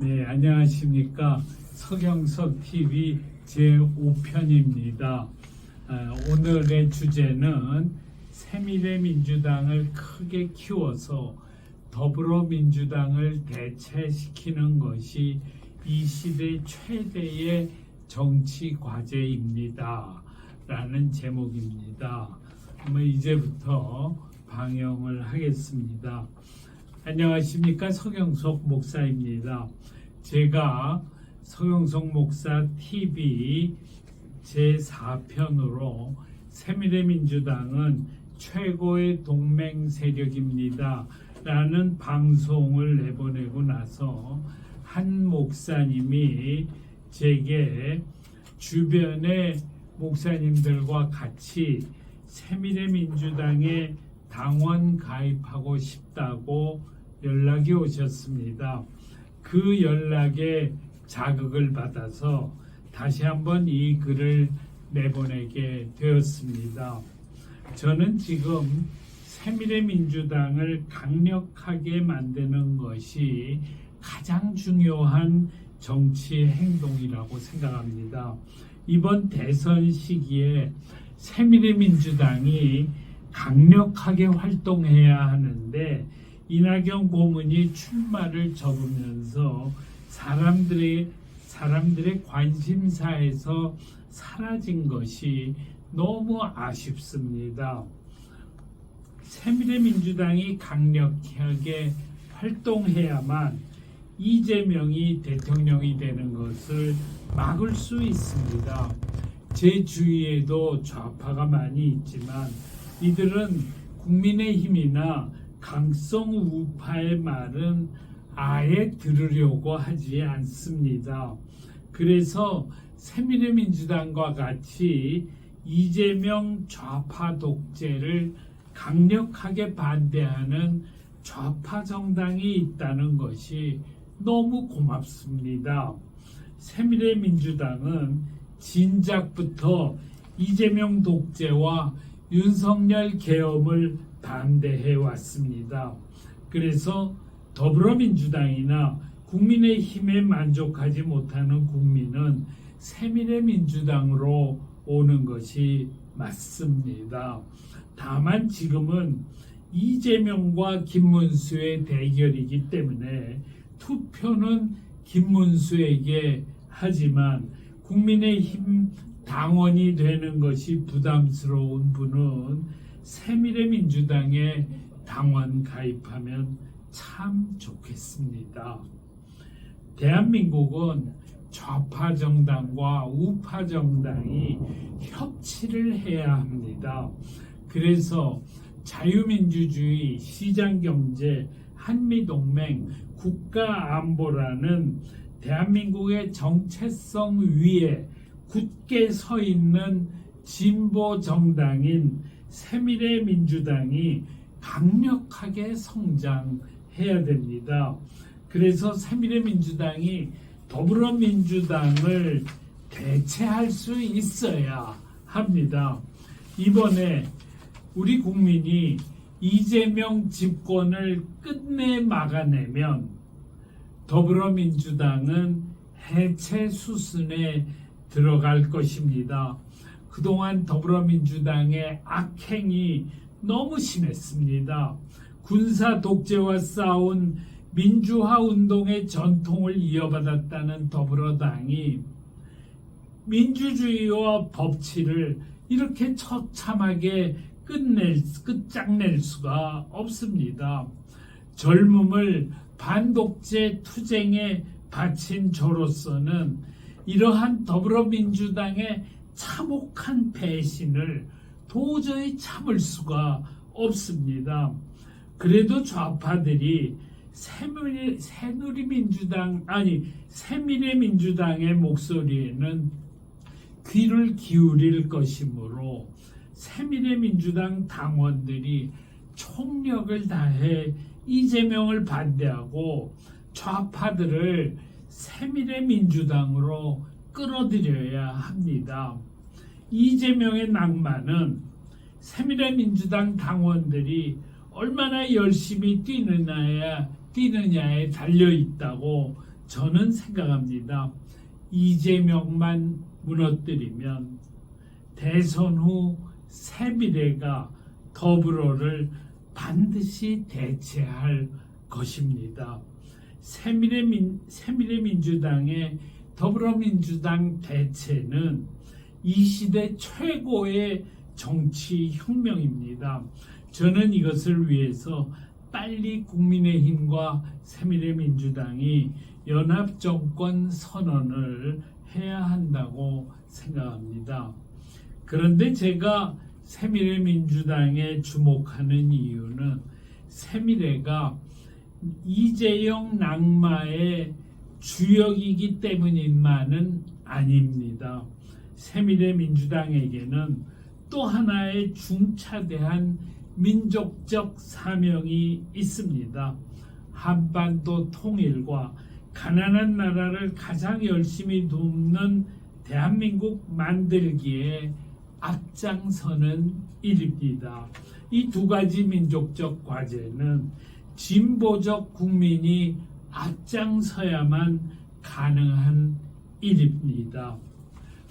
네, 안녕하십니까. 서경석 TV 제5편입니다. 오늘의 주제는 새미래민주당을 크게 키워서 더불어민주당을 대체시키는 것이 이 시대 최대의 정치 과제입니다. 라는 제목입니다. 이제부터 방영을 하겠습니다. 안녕하십니까. 서경석 목사입니다. 제가 서경석 목사 TV 제4편으로 새미래민주당은 최고의 동맹 세력입니다. 라는 방송을 내보내고 나서 한 목사님이 제게 주변의 목사님들과 같이 새미래민주당에 당원 가입하고 싶다고 연락이 오셨습니다. 그 연락에 자극을 받아서 다시 한번 이 글을 내보내게 되었습니다. 저는 지금 새미래민주당을 강력하게 만드는 것이 가장 중요한 정치 행동이라고 생각합니다. 이번 대선 시기에 새미래민주당이 강력하게 활동해야 하는데 이낙연 고문이 출마를 접으면서 사람들의 관심사에서 사라진 것이 너무 아쉽습니다. 새미래민주당이 강력하게 활동해야만 이재명이 대통령이 되는 것을 막을 수 있습니다. 제 주위에도 좌파가 많이 있지만 이들은 국민의힘이나 강성 우파의 말은 아예 들으려고 하지 않습니다. 그래서 새미래민주당과 같이 이재명 좌파 독재를 강력하게 반대하는 좌파 정당이 있다는 것이 너무 고맙습니다. 새미래민주당은 진작부터 이재명 독재와 윤석열 계엄을 반대해 왔습니다. 그래서 더불어민주당이나 국민의힘에 만족하지 못하는 국민은 새미래민주당으로 오는 것이 맞습니다. 다만 지금은 이재명과 김문수의 대결이기 때문에 투표는 김문수에게 하지만 국민의힘 당원이 되는 것이 부담스러운 분은 새미래민주당에 당원 가입하면 참 좋겠습니다. 대한민국은 좌파 정당과 우파 정당이 협치를 해야 합니다. 그래서 자유민주주의, 시장경제, 한미동맹, 국가안보라는 대한민국의 정체성 위에 굳게 서 있는 진보 정당인 새미래민주당이 강력하게 성장해야 됩니다. 그래서 새미래민주당이 더불어민주당을 대체할 수 있어야 합니다. 이번에 우리 국민이 이재명 집권을 끝내 막아내면 더불어민주당은 해체 수순에 들어갈 것입니다. 그동안 더불어민주당의 악행이 너무 심했습니다. 군사 독재와 싸운 민주화 운동의 전통을 이어받았다는 더불어당이 민주주의와 법치를 이렇게 처참하게 끝장낼 수가 없습니다. 젊음을 반독재 투쟁에 바친 저로서는 이러한 더불어민주당의 참혹한 배신을 도저히 참을 수가 없습니다. 그래도 좌파들이 새미래민주당의 목소리에는 귀를 기울일 것이므로 새미래민주당 당원들이 총력을 다해 이재명을 반대하고 좌파들을 새미래민주당으로 끌어들여야 합니다. 이재명의 낭만은 새미래민주당 당원들이 얼마나 열심히 뛰느냐에 달려 있다고 저는 생각합니다. 이재명만 무너뜨리면 대선 후 새미래가 더불어를 반드시 대체할 것입니다. 새미래민주당의 더불어민주당 대체는 이 시대 최고의 정치 혁명입니다. 저는 이것을 위해서 빨리 국민의힘과 새미래민주당이 연합정권 선언을 해야 한다고 생각합니다. 그런데 제가 새미래민주당에 주목하는 이유는 새미래가 이재용 낙마의 주역이기 때문인만은 아닙니다. 새미래민주당에게는 또 하나의 중차대한 민족적 사명이 있습니다. 한반도 통일과 가난한 나라를 가장 열심히 돕는 대한민국 만들기에 앞장서는 일입니다. 이 두 가지 민족적 과제는 진보적 국민이 앞장서야만 가능한 일입니다.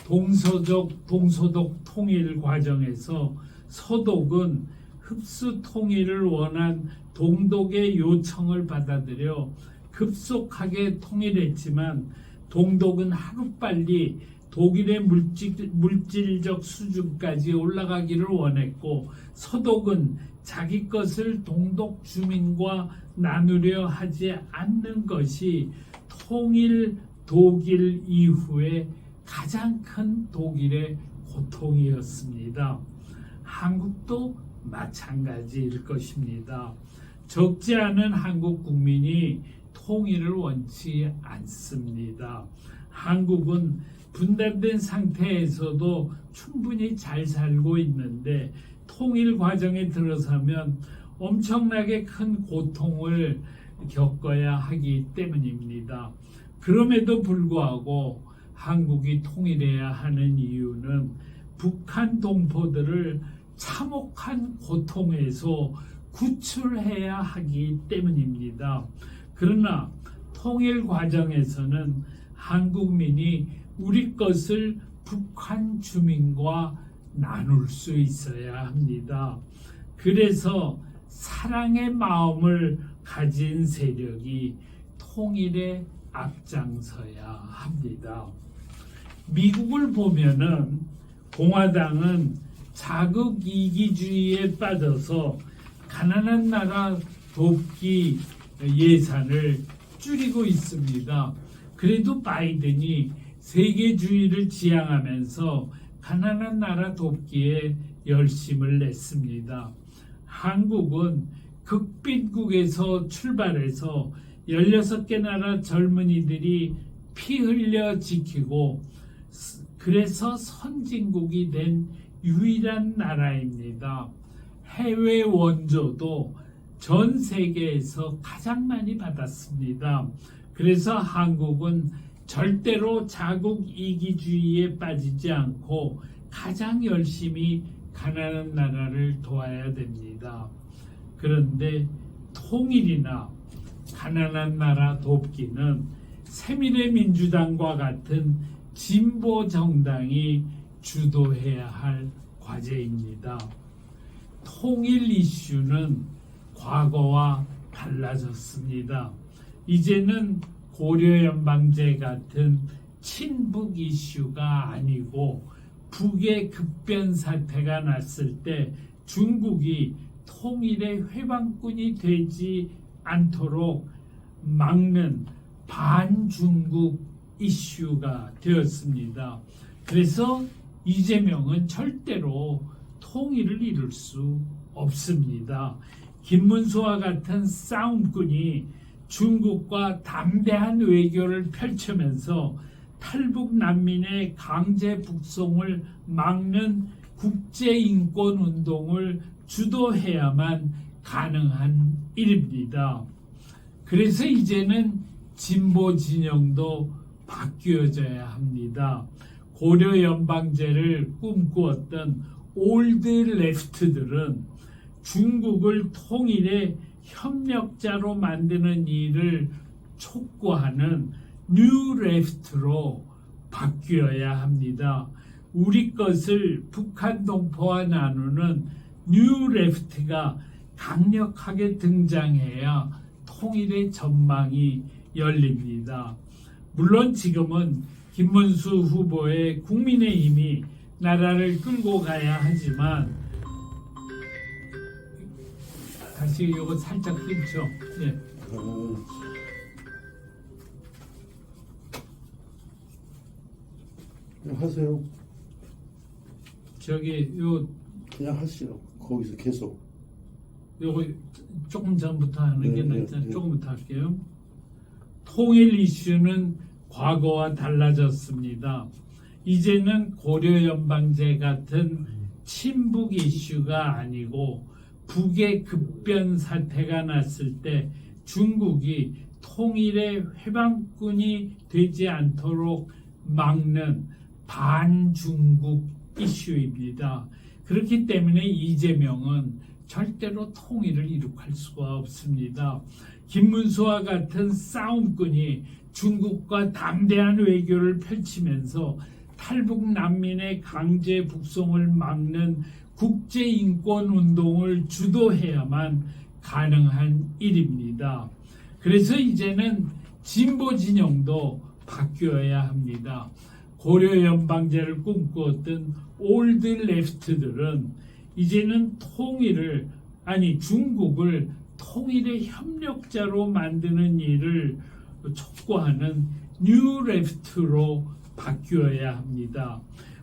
동서독 통일 과정에서 서독은 흡수 통일을 원한 동독의 요청을 받아들여 급속하게 통일했지만 동독은 하루빨리 독일의 물질적 수준까지 올라가기를 원했고 서독은 자기 것을 동독 주민과 나누려 하지 않는 것이 통일 독일 이후에 가장 큰 독일의 고통이었습니다. 한국도 마찬가지일 것입니다. 적지 않은 한국 국민이 통일을 원치 않습니다. 한국은 분단된 상태에서도 충분히 잘 살고 있는데 통일 과정에 들어서면 엄청나게 큰 고통을 겪어야 하기 때문입니다. 그럼에도 불구하고 한국이 통일해야 하는 이유는 북한 동포들을 참혹한 고통에서 구출해야 하기 때문입니다. 그러나 통일 과정에서는 한국민이 우리 것을 북한 주민과 나눌 수 있어야 합니다. 그래서 사랑의 마음을 가진 세력이 통일에 앞장서야 합니다. 미국을 보면은 공화당은 자국 이기주의에 빠져서 가난한 나라 돕기 예산을 줄이고 있습니다. 그래도 바이든이 세계주의를 지향하면서 가난한 나라 돕기에 열심을 냈습니다. 한국은 극빈국에서 출발해서 16개 나라 젊은이들이 피 흘려 지키고 그래서 선진국이 된 유일한 나라입니다. 해외 원조도 전 세계에서 가장 많이 받았습니다. 그래서 한국은 절대로 자국 이기주의에 빠지지 않고 가장 열심히 가난한 나라를 도와야 됩니다. 그런데 통일이나 가난한 나라 돕기는 새미래민주당과 같은 진보 정당이 주도해야 할 과제입니다. 통일 이슈는 과거와 달라졌습니다. 이제는 고려연방제 같은 친북 이슈가 아니고 북의 급변 사태가 났을 때 중국이 통일의 회방꾼이 되지 않도록 막는 반중국 이슈가 되었습니다. 그래서 이재명은 절대로 통일을 이룰 수 없습니다. 김문수와 같은 싸움꾼이 중국과 담대한 외교를 펼치면서 탈북 난민의 강제 북송을 막는 국제인권운동을 주도해야만 가능한 일입니다. 그래서 이제는 진보 진영도 바뀌어져야 합니다. 고려연방제를 꿈꾸었던 올드 레프트들은 중국을 통일의 협력자로 만드는 일을 촉구하는 뉴 레프트로 바뀌어야 합니다. 우리 것을 북한 동포와 나누는 뉴 레프트가 강력하게 등장해야 통일의 전망이 열립니다. 물론 지금은 김문수 후보의 국민의힘이 나라를 끌고 가야 하지만, 다시 이거 살짝 끊죠. 네. 하세요. 저기 요 그냥 하시오. 거기서 계속. 요거 조금 전부터 하는 게 네, 낫잖아요. 네. 조금부터 할게요. 통일 이슈는 과거와 달라졌습니다. 이제는 고려연방제 같은 친북 이슈가 아니고 북의 급변 사태가 났을 때 중국이 통일의 회방꾼이 되지 않도록 막는 반중국 이슈입니다. 그렇기 때문에 이재명은 절대로 통일을 이룩할 수가 없습니다. 김문수와 같은 싸움꾼이 중국과 담대한 외교를 펼치면서 탈북 난민의 강제 북송을 막는 국제인권운동을 주도해야만 가능한 일입니다. 그래서 이제는 진보 진영도 바뀌어야 합니다. 고려연방제를 꿈꾸었던 올드 레프트들은 이제는 중국을 통일의 협력자로 만드는 일을 촉구하는 뉴 레프트로 바뀌어야 합니다.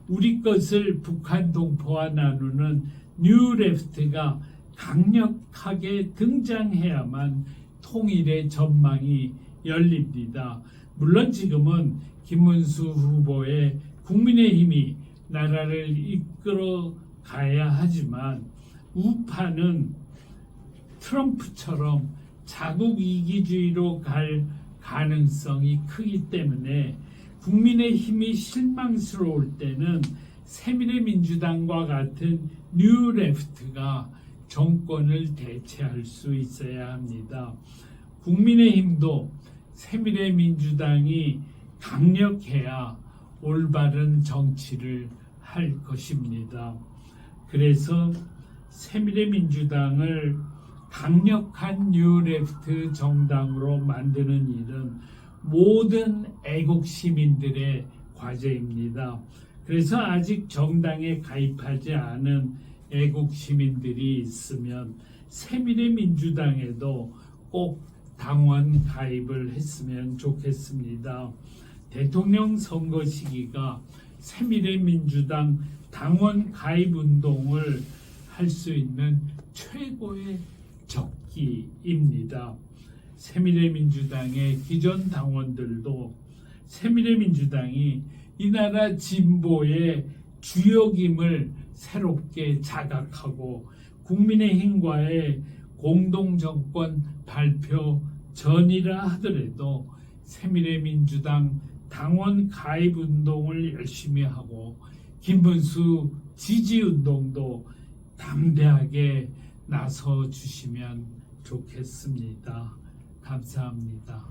우리 것을 북한 동포와 나누는 뉴 레프트가 강력하게 등장해야만 통일의 전망이 열립니다. 물론 지금은 김문수 후보의 국민의힘이 나라를 이끌어 가야 하지만 우파는 트럼프처럼 자국 이기주의로 갈 가능성이 크기 때문에 국민의힘이 실망스러울 때는 새미래민주당과 같은 뉴 레프트가 정권을 대체할 수 있어야 합니다. 국민의힘도 새미래민주당이 강력해야 올바른 정치를 할 것입니다. 그래서 새미래민주당을 강력한 뉴레프트 정당으로 만드는 일은 모든 애국 시민들의 과제입니다. 그래서 아직 정당에 가입하지 않은 애국 시민들이 있으면 새미래민주당에도 꼭 당원 가입을 했으면 좋겠습니다. 대통령 선거 시기가 새미래민주당 당원 가입 운동을 할 수 있는 최고의 적기입니다. 새미래민주당의 기존 당원들도 새미래민주당이 이 나라 진보의 주역임을 새롭게 자각하고 국민의힘과의 공동정권 발표 전이라 하더라도 새미래민주당 당원 가입 운동을 열심히 하고 김문수 지지 운동도 담대하게 나서 주시면 좋겠습니다. 감사합니다.